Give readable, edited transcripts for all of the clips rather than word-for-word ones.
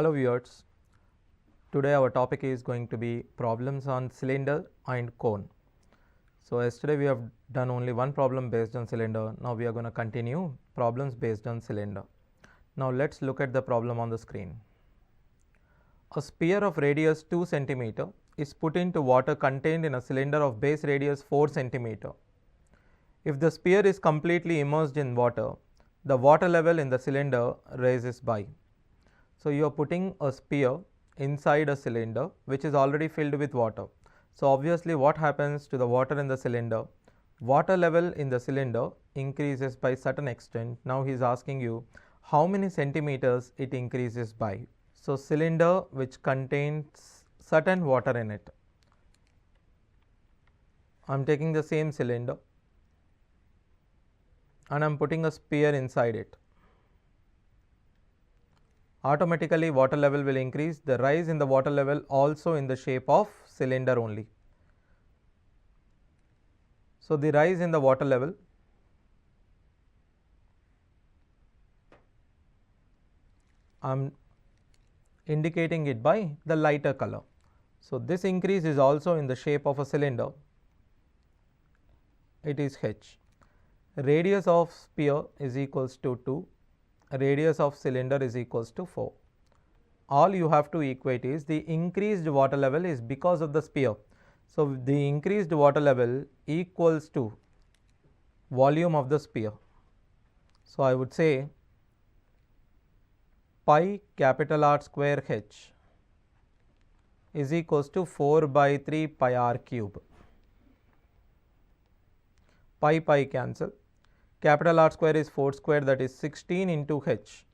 Hello viewers, today our topic is going to be problems on cylinder and cone. So yesterday we have done only one problem based on cylinder. Now we are going to continue problems based on cylinder. Now let's look at the problem on the screen. A sphere of radius 2 cm is put into water contained in a cylinder of base radius 4 cm. If the sphere is completely immersed in water, the water level in the cylinder rises by. So you are putting a sphere inside a cylinder which is already filled with water. So obviously what happens to the water in the cylinder? Water level in the cylinder increases by certain extent. Now he is asking you how many centimeters it increases by. So cylinder which contains certain water in it. I am taking the same cylinder and I am putting a sphere inside it. Automatically water level will increase. The rise in the water level also in the shape of cylinder only. So the rise in the water level I am indicating it by the lighter color. So this increase is also in the shape of a cylinder. It is h. Radius of sphere is equals to 2. Radius of cylinder is equals to 4. All you have to equate is the increased water level is because of the sphere. So the increased water level equals to volume of the sphere. So I would say pi capital R square h is equals to 4 by 3 pi r cube. Pi cancel. Capital R square is 4 square, that is 16 into h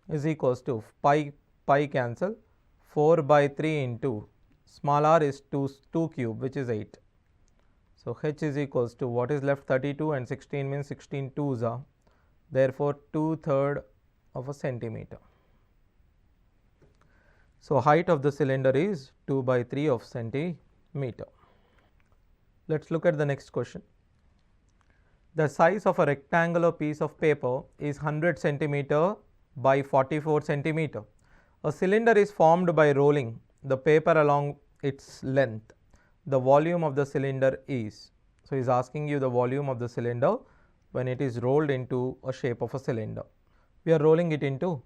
is equals to pi cancel 4 by 3 into small r is 2 cube which is 8. So h is equals to what is left 32 and 16 means 16 2s are, therefore 2/3 of a centimeter. So height of the cylinder is 2 by 3 of centimeter. Let's look at the next question. The size of a rectangular piece of paper is 100 centimeter by 44 centimeter. A cylinder is formed by rolling the paper along its length. The volume of the cylinder is. So he is asking you the volume of the cylinder when it is rolled into a shape of a cylinder. We are rolling it into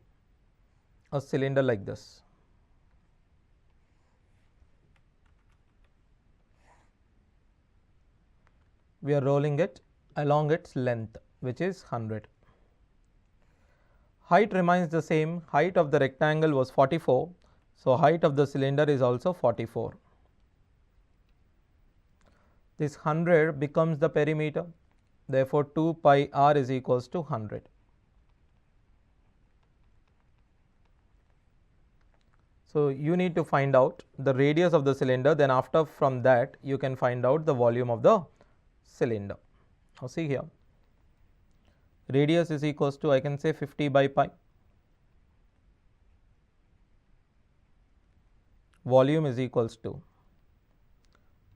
a cylinder like this. We are rolling it along its length, which is 100. Height remains the same. Height of the rectangle was 44. So height of the cylinder is also 44. This 100 becomes the perimeter. Therefore 2 pi r is equals to 100. So you need to find out the radius of the cylinder, then after from that you can find out the volume of the cylinder. Now see here, radius is equals to, I can say 50 by pi. Volume is equals to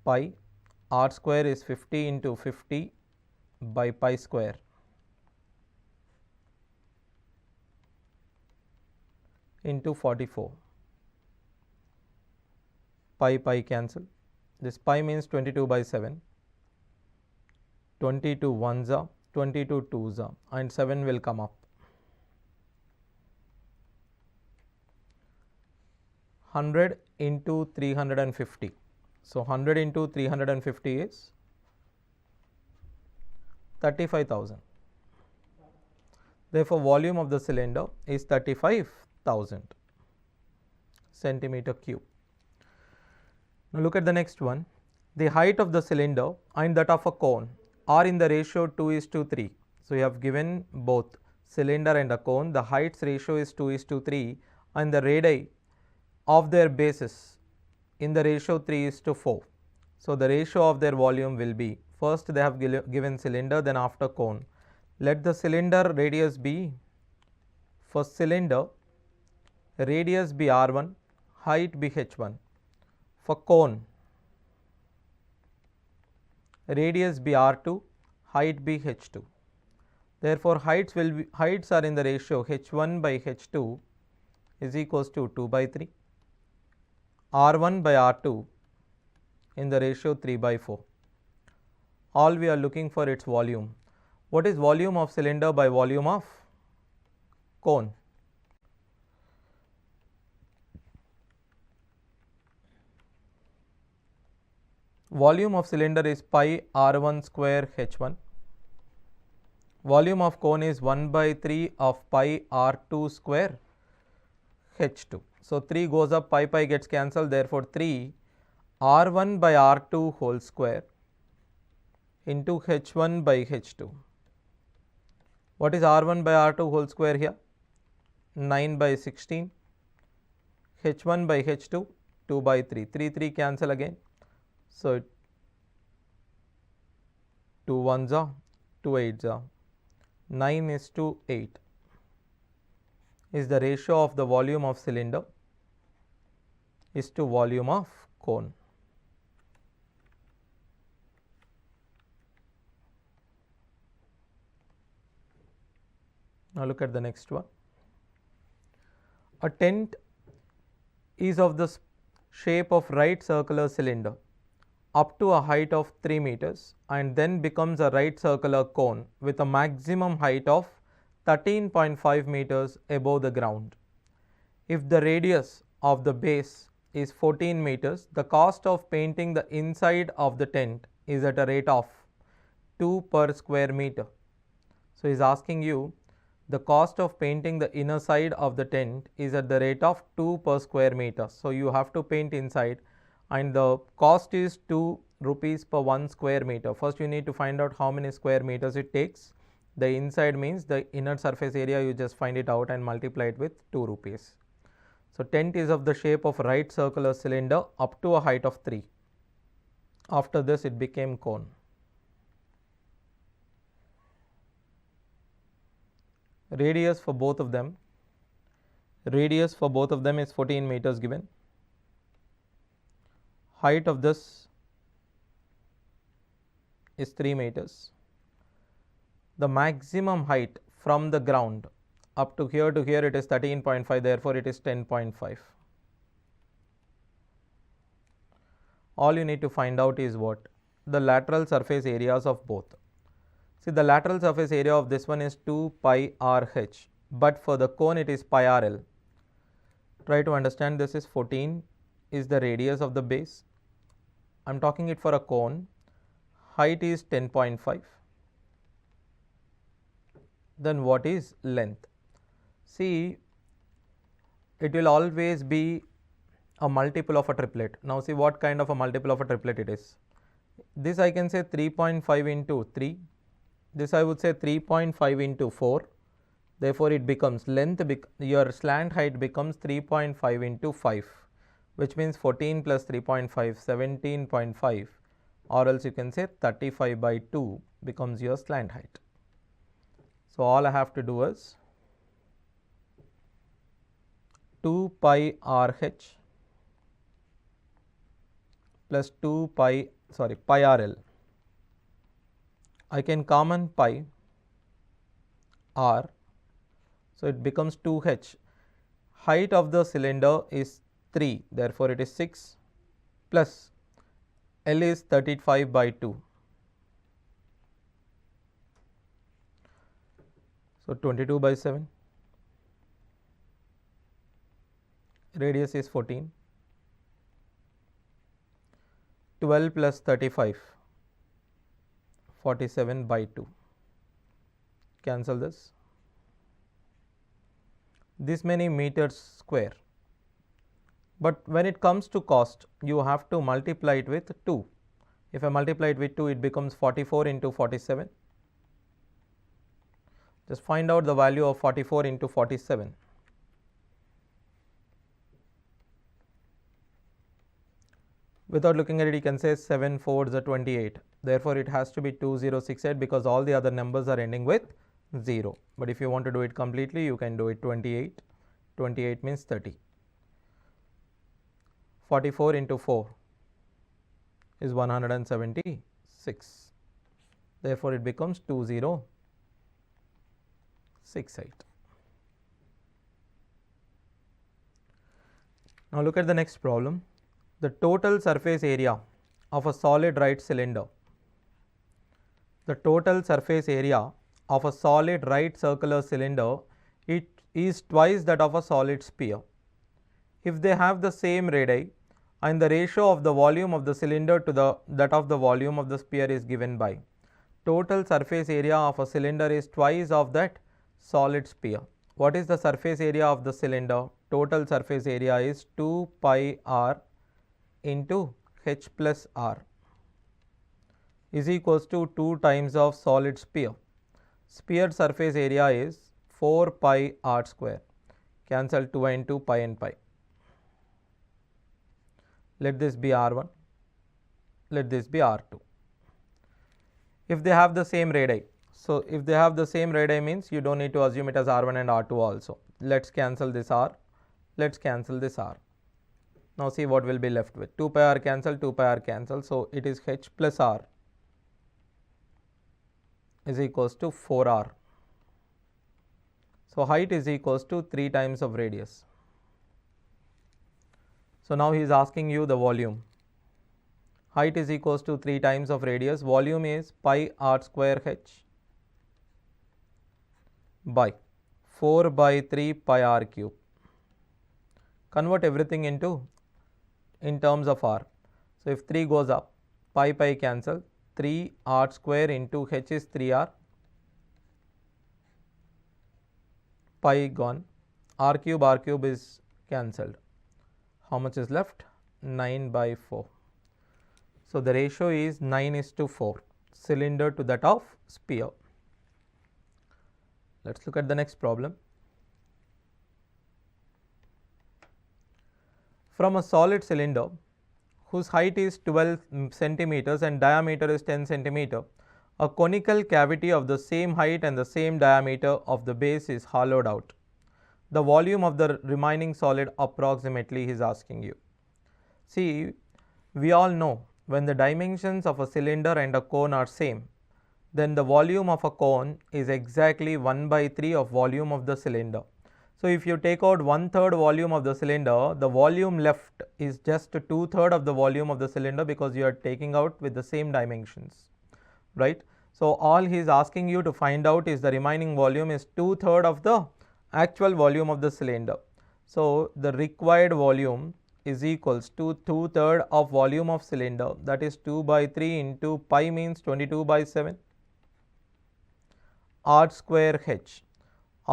pi. R square is 50 into 50 by pi square into 44. Pi cancel. This pi means 22 by 7. 22 1s are, 22 2s are, and 7 will come up. 100 into 350. So 100 into 350 is 35,000. Therefore volume of the cylinder is 35,000 centimeter cube. Now look at the next one. The height of the cylinder and that of a cone are in the ratio 2:3. So you have given both cylinder and a cone. The heights ratio is 2:3 and the radii of their bases in the ratio 3:4. So the ratio of their volume will be, first they have given cylinder, then after cone. Let the cylinder radius be, for cylinder radius be r1, height be h1. For cone radius be r2, height be h2. Therefore heights are in the ratio h1 by h2 is equals to 2 by 3, R1 by R2 in the ratio 3 by 4. All we are looking for its volume. What is volume of cylinder by volume of cone? Volume of cylinder is pi R1 square H1. Volume of cone is 1 by 3 of pi R2 square H2. So 3 goes up, pi gets cancelled, therefore 3 R1 by R2 whole square into H1 by H2. What is R1 by R2 whole square here? 9 by 16. H1 by H2, 2 by 3. 3 cancel again. So 2 1s are 2 8s are 9 is to 8 is the ratio of the volume of cylinder is to volume of cone. Now look at the next one. A tent is of the shape of right circular cylinder up to a height of 3 meters and then becomes a right circular cone with a maximum height of 13.5 meters above the ground. If the radius of the base is 14 meters, the cost of painting the inside of the tent is at a rate of 2 per square meter. So, he is asking you the cost of painting the inner side of the tent is at the rate of 2 per square meter. So, you have to paint inside and the cost is 2 rupees per 1 square meter. First, you need to find out how many square meters it takes. The inside means the inner surface area, you just find it out and multiply it with 2 rupees. So, tent is of the shape of right circular cylinder up to a height of 3. After this, it became cone. Radius for both of them is 14 meters given. Height of this is 3 meters. The maximum height from the ground up to here it is 13.5, therefore it is 10.5. All you need to find out is what? The lateral surface areas of both. See, the lateral surface area of this one is 2 pi RH, but for the cone it is pi RL. Try to understand, this is 14 is the radius of the base. I am talking it for a cone. Height is 10.5. Then what is length? See, it will always be a multiple of a triplet. Now see what kind of a multiple of a triplet it is. This I can say 3.5 into 3. This I would say 3.5 into 4. Therefore, it becomes length, your slant height becomes 3.5 into 5, which means 14 plus 3.5, 17.5, or else you can say 35 by 2 becomes your slant height. So, all I have to do is 2 pi RH plus pi RL. I can common pi R, so it becomes 2H. Height of the cylinder is 3, therefore it is 6 plus L is 35 by 2. So 22 by 7. Radius is 14. 12 plus 35. 47 by 2. Cancel this. This many meters square. But when it comes to cost, you have to multiply it with 2. If I multiply it with 2, it becomes 44 into 47. Just find out the value of 44 into 47. Without looking at it, you can say 7 4s are 28. Therefore, it has to be 2068 because all the other numbers are ending with 0. But if you want to do it completely, you can do it 28. 28 means 30. 44 into 4 is 176. Therefore, it becomes 2068. Now look at the next problem. The total surface area of a solid right cylinder. The total surface area of a solid right circular cylinder, it is twice that of a solid sphere. If they have the same radii and the ratio of the volume of the cylinder to that of the volume of the sphere is given by, total surface area of a cylinder is twice of that solid sphere. What is the surface area of the cylinder? Total surface area is 2 pi r into h plus r is equals to 2 times of solid sphere. Sphere surface area is 4 pi r square. Cancel 2 and 2, pi and pi. Let this be r1, let this be r2. If they have the same radii, so if they have the same radii means you don't need to assume it as r1 and r2 also. Let's cancel this r, let's cancel this r. Now see what will be left with. 2 pi r cancel, 2 pi r cancel, so it is h plus r is equals to 4r. So height is equals to 3 times of radius. So now he is asking you the volume. Height is equals to 3 times of radius. Volume is pi r square h by 4 by 3 pi r cube. Convert everything in terms of r. So if 3 goes up, pi pi cancel, 3 r square into h is 3r, pi gone, r cube is cancelled. How much is left? 9 by 4. So the ratio is 9:4, cylinder to that of sphere. Let's look at the next problem. From a solid cylinder whose height is 12 centimeters and diameter is 10 centimeter, a conical cavity of the same height and the same diameter of the base is hollowed out. The volume of the remaining solid approximately he is asking you. See, we all know when the dimensions of a cylinder and a cone are same, then the volume of a cone is exactly 1 by 3 of volume of the cylinder. So if you take out 1/3 volume of the cylinder, the volume left is just 2/3 of the volume of the cylinder because you are taking out with the same dimensions, right? So all he is asking you to find out is the remaining volume is 2/3 of the actual volume of the cylinder. So the required volume is equals to 2/3 of volume of cylinder, that is 2 by 3 into pi means 22 by 7 r square h.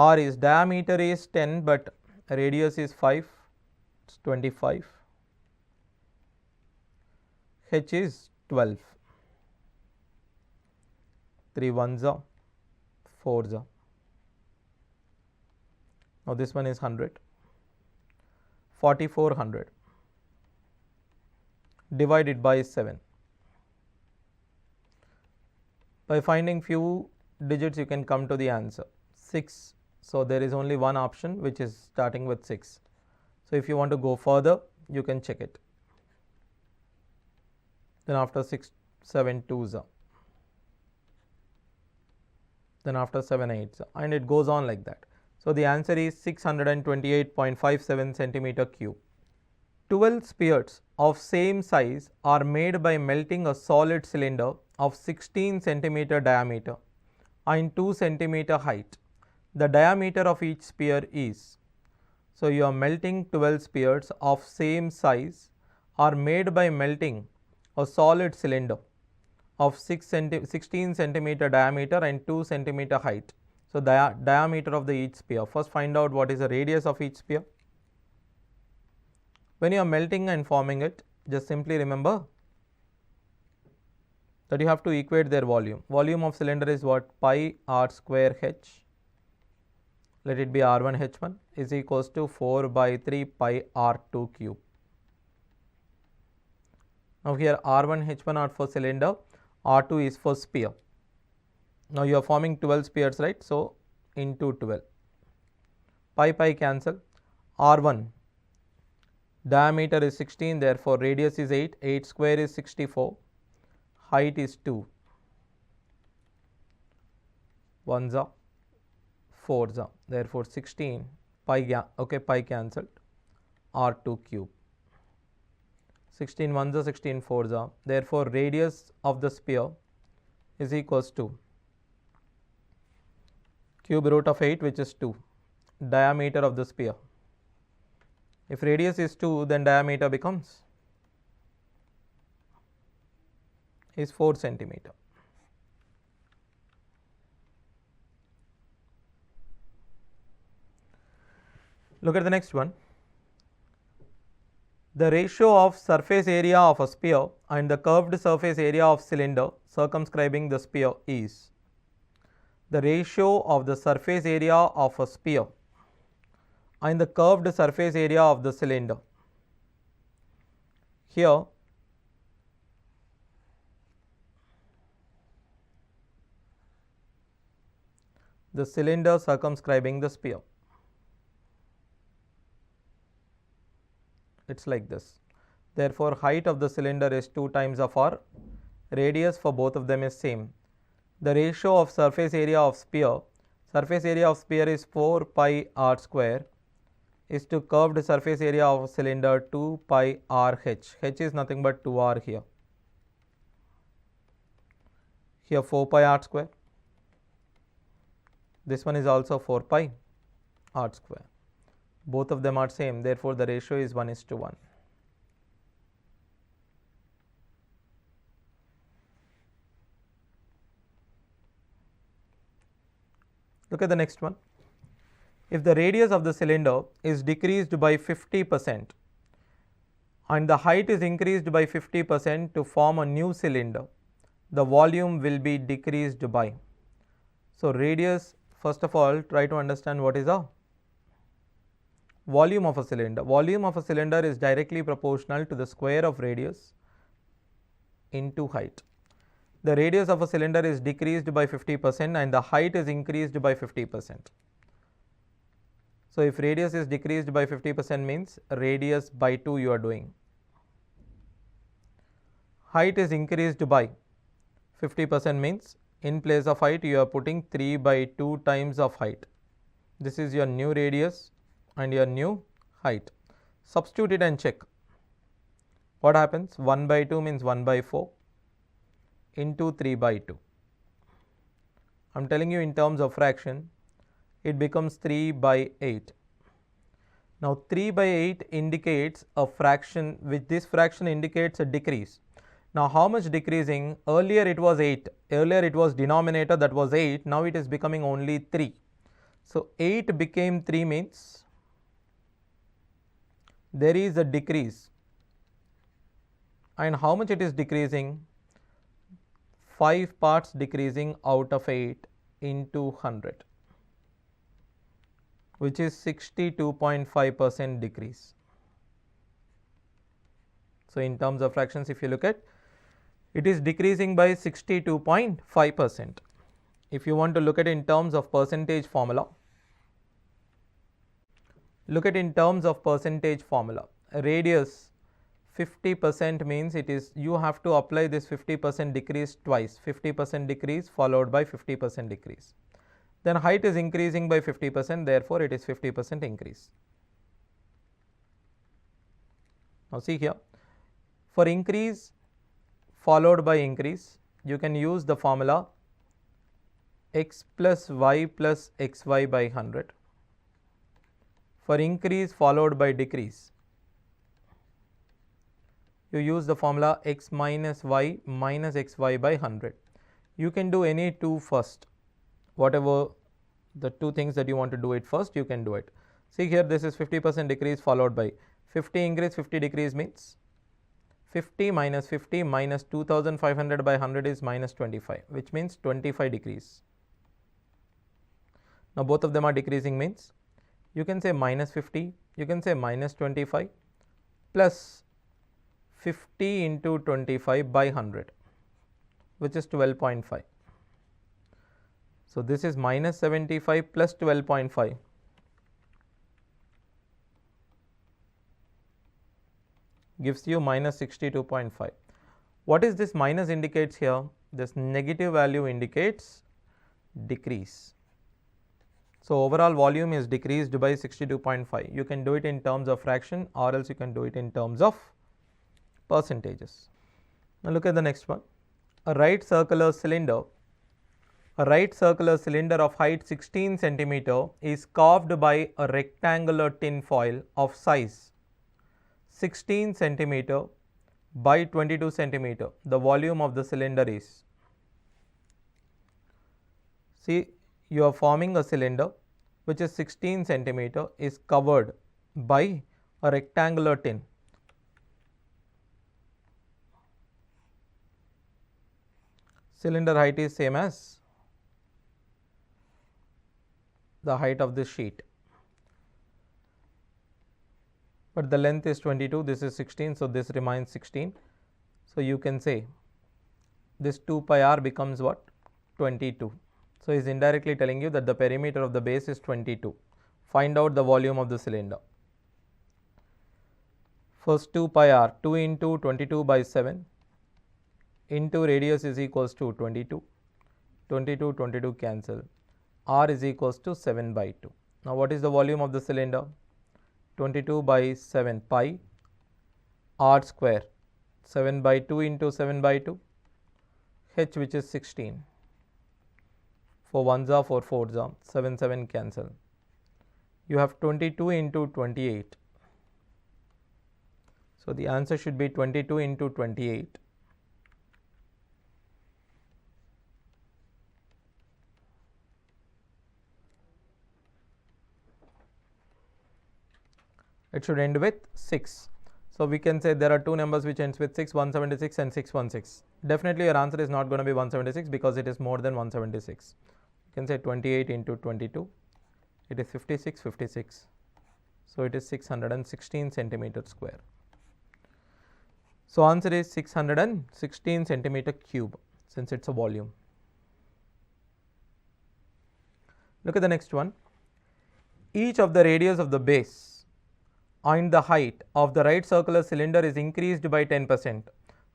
R is diameter is 10 but radius is 5, it's 25. H is 12. 3 1s, 4s. Now this one is 100. 4400 divided by 7. By finding few digits you can come to the answer. 6. So there is only one option which is starting with 6. So if you want to go further, you can check it. Then after 6, 7 2s. Then after 7 8s, and it goes on like that. So the answer is 628.57 centimeter cube. 12 spheres of same size are made by melting a solid cylinder of 16 centimeter diameter and 2 centimeter height. The diameter of each sphere is. So you are melting 12 spheres of same size are made by melting a solid cylinder of 16 centimeter diameter and 2 centimeter height. So the diameter of the each sphere. First find out what is the radius of each sphere. When you are melting and forming it, just simply remember that you have to equate their volume. Volume of cylinder is what? Pi r square h. Let it be r1 h1 is equals to 4 by 3 pi r2 cube. Now here r1 h1 are for cylinder, r2 is for sphere. Now you are forming 12 spheres, right? So into 12. Pi pi cancel. R1 diameter is 16, therefore radius is 8. 8 square is 64. Height is 2. 1s, 4s, therefore 16. Pi, okay, pi cancelled. r2 cube. 16 1s 16 4s. Therefore, radius of the sphere is equals to cube root of 8, which is 2, diameter of the sphere. If radius is 2, then diameter becomes 4 centimeter. Look at the next one. The ratio of surface area of a sphere and the curved surface area of cylinder circumscribing the sphere is. The ratio of the surface area of a sphere and the curved surface area of the cylinder. Here, the cylinder circumscribing the sphere. It is like this. Therefore, height of the cylinder is 2 times of r, radius for both of them is same. The ratio of surface area of sphere is 4 pi r square is to curved surface area of cylinder 2 pi r h. H is nothing but 2r here. Here 4 pi r square. This one is also 4 pi r square. Both of them are same, therefore, the ratio is 1:1. Look at the next one. If the radius of the cylinder is decreased by 50% and the height is increased by 50% to form a new cylinder, the volume will be decreased by. So, radius, first of all, try to understand what is a volume of a cylinder. Volume of a cylinder is directly proportional to the square of radius into height. The radius of a cylinder is decreased by 50% and the height is increased by 50%. So, if radius is decreased by 50% means radius by 2 you are doing. Height is increased by 50% means in place of height you are putting 3 by 2 times of height. This is your new radius and your new height. Substitute it and check. What happens? 1 by 2 means 1 by 4 into 3 by 2. I am telling you in terms of fraction, it becomes 3 by 8. Now, 3 by 8 indicates a fraction, which this fraction indicates a decrease. Now, how much decreasing? Earlier it was 8, earlier it was denominator, that was 8, now it is becoming only 3. So, 8 became 3 means there is a decrease. And how much it is decreasing? 5 parts decreasing out of 8 into 100, which is 62.5% decrease. So, in terms of fractions, if you look at, it is decreasing by 62.5%. If you want to look at in terms of percentage formula, look at in terms of percentage formula. Radius 50% means it is, you have to apply this 50% decrease twice, 50% decrease followed by 50% decrease. Then height is increasing by 50%, therefore, it is 50% increase. Now, see here, for increase followed by increase, you can use the formula x plus y plus xy by 100. For increase followed by decrease, you use the formula x minus y minus xy by 100. You can do any two first, whatever the two things that you want to do it first, you can do it. See here, this is 50% decrease followed by 50 increase, 50 decrease means 50 minus 50 minus 2500 by 100 is minus 25, which means 25 decrease. Now, both of them are decreasing means you can say minus 50, you can say minus 25 plus 50 into 25 by 100, which is 12.5. So, this is minus 75 plus 12.5. Gives you minus 62.5. What is this minus indicates here? This negative value indicates decrease. So overall volume is decreased by 62.5. You can do it in terms of fraction or else you can do it in terms of percentages. Now look at the next one. A right circular cylinder of height 16 centimeter is carved by a rectangular tin foil of size 16 centimeter by 22 centimeter. The volume of the cylinder is. See, you are forming a cylinder which is 16 centimeter is covered by a rectangular tin. Cylinder height is same as the height of this sheet, but the length is 22, this is 16, so this remains 16. So you can say this 2 pi r becomes what? 22. So he is indirectly telling you that the perimeter of the base is 22. Find out the volume of the cylinder. First 2 pi r, 2 into 22 by 7 into radius is equals to 22, 22 cancel, r is equals to 7 by 2. Now what is the volume of the cylinder? 22 by 7 pi r square, 7 by 2 into 7 by 2, h which is 16. 4 1s are 4 4s are 7 7 cancel. You have 22 into 28. So the answer should be 22 into 28. It should end with 6. So we can say there are two numbers which ends with 6, 176 and 616. Definitely your answer is not going to be 176 because it is more than 176. You can say 28 into 22, it is 56. So it is 616 centimeter square. So answer is 616 centimeter cube since it's a volume. Look at the next one. Each of the radius of the base and the height of the right circular cylinder is increased by 10%.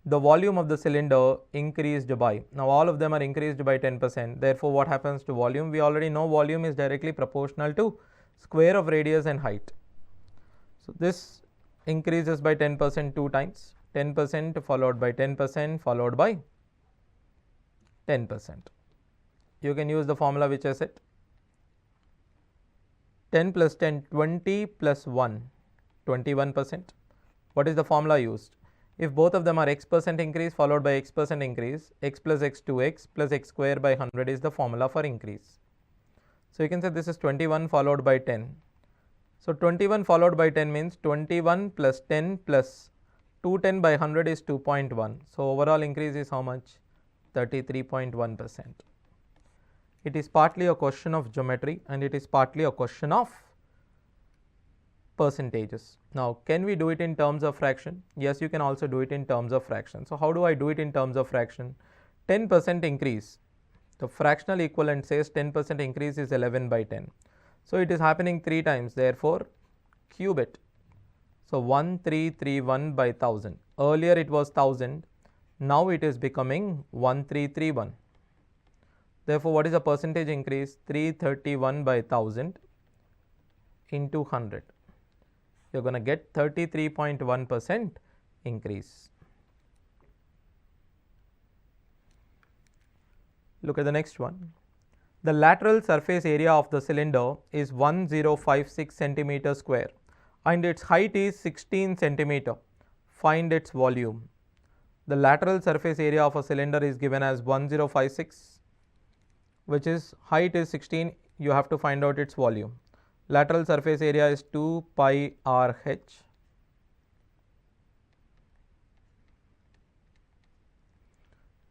The volume of the cylinder increased by. Now all of them are increased by 10%. Therefore what happens to volume? We already know volume is directly proportional to square of radius and height. So this increases by 10% 2 times. 10% followed by 10% followed by 10%. You can use the formula which I said. 10 plus 10, 20 plus 1, 21%. What is the formula used? If both of them are x% increase followed by x% increase, x plus x 2x plus x square by 100 is the formula for increase. So you can say this is 21 followed by 10. So 21 followed by 10 means 21 plus 10 plus 210 by 100 is 2.1. So overall increase is how much? 33.1%. It is partly a question of geometry and it is partly a question of percentages. Now can we do it in terms of fraction? Yes, you can also do it in terms of fraction. So how do I do it in terms of fraction? 10% increase. The fractional equivalent says 10% increase is 11 by 10. So it is happening 3 times, therefore cube it. So 1331 by 1000. Earlier it was 1000, now it is becoming 1331. Therefore what is the percentage increase? 331 by 1000 into 100. You are going to get 33.1% increase. Look at the next one. The lateral surface area of the cylinder is 1056 centimeter square and its height is 16 centimeter. Find its volume. The lateral surface area of a cylinder is given as 1056, which is height is 16. You have to find out its volume. Lateral surface area is 2 pi r h.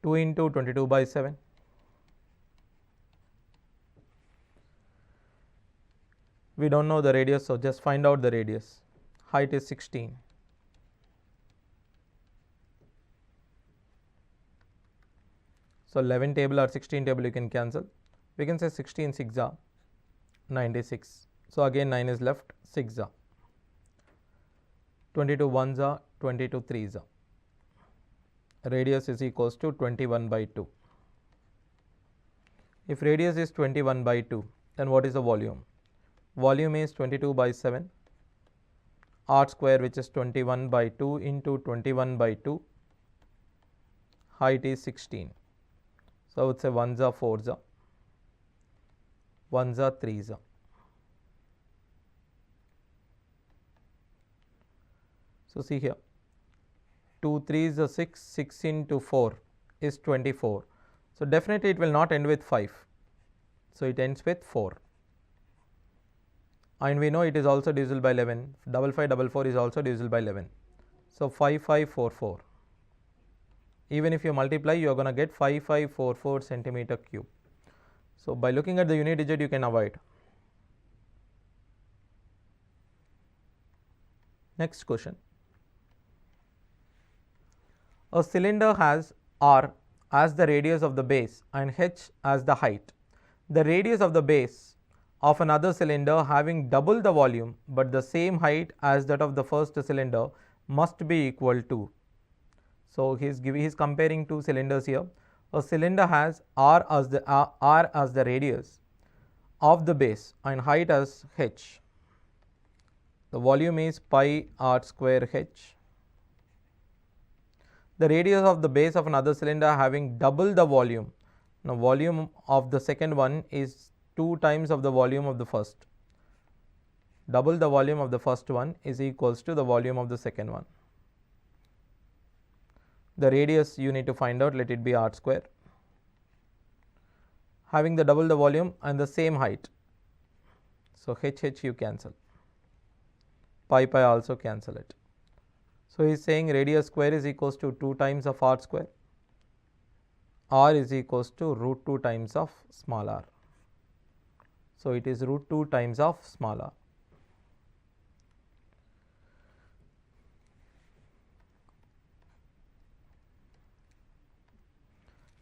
Two into 22 by 7. We don't know the radius, so just find out the radius. Height is 16. So 11 table or 16 table you can cancel. We can say 16 6 are 96. So again 9 is left, 6 are. 22 1s are, 22 3s are. Radius is equals to 21 by 2. If radius is 21 by 2, then what is the volume? Volume is 22 by 7, r square which is 21 by 2 into 21 by 2, height is 16. So I would say 1 4 1 3. So see here, 2 3 6, 6 into 4 is 24. So definitely it will not end with 5. So it ends with 4. And we know it is also divisible by 11. 55544 is also divisible by 11. So 5544. Even if you multiply, you are going to get 5544 centimeter cube. So by looking at the unit digit, you can avoid. Next question. A cylinder has r as the radius of the base and h as the height. The radius of the base of another cylinder having double the volume but the same height as that of the first cylinder must be equal to. So he is comparing two cylinders here. A cylinder has r as the radius of the base and height as h. The volume is pi r square h. The radius of the base of another cylinder having double the volume. Now volume of the second one is 2 times of the volume of the first. Double the volume of the first one is equals to the volume of the second one. The radius you need to find out, let it be r square. Having the double the volume and the same height. So h you cancel. Pi also cancel it. So he is saying radius square is equals to 2 times of r square. R is equals to root 2 times of small r. So it is root 2 times of small r.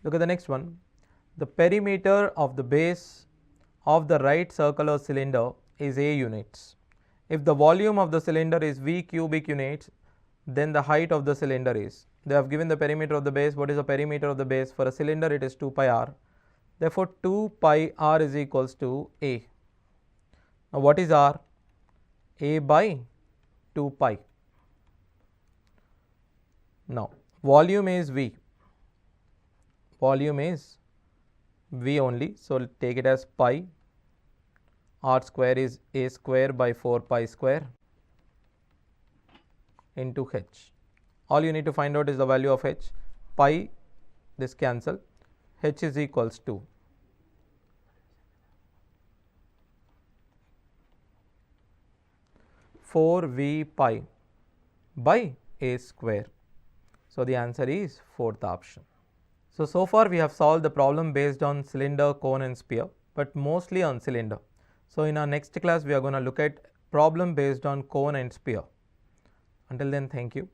Look at the next one. The perimeter of the base of the right circular cylinder is A units. If the volume of the cylinder is V cubic units, then the height of the cylinder is. They have given the perimeter of the base. What is the perimeter of the base? For a cylinder it is 2 pi r. Therefore 2 pi r is equals to A. Now what is r? A by 2 pi. Now volume is V. Volume is V only. So take it as pi. R square is A square by 4 pi square into h. All you need to find out is the value of h. Pi, this cancel. H is equals to 4V pi by A square. So the answer is fourth option. So far we have solved the problem based on cylinder, cone and sphere, but mostly on cylinder. So in our next class we are going to look at problem based on cone and sphere. Until then, thank you.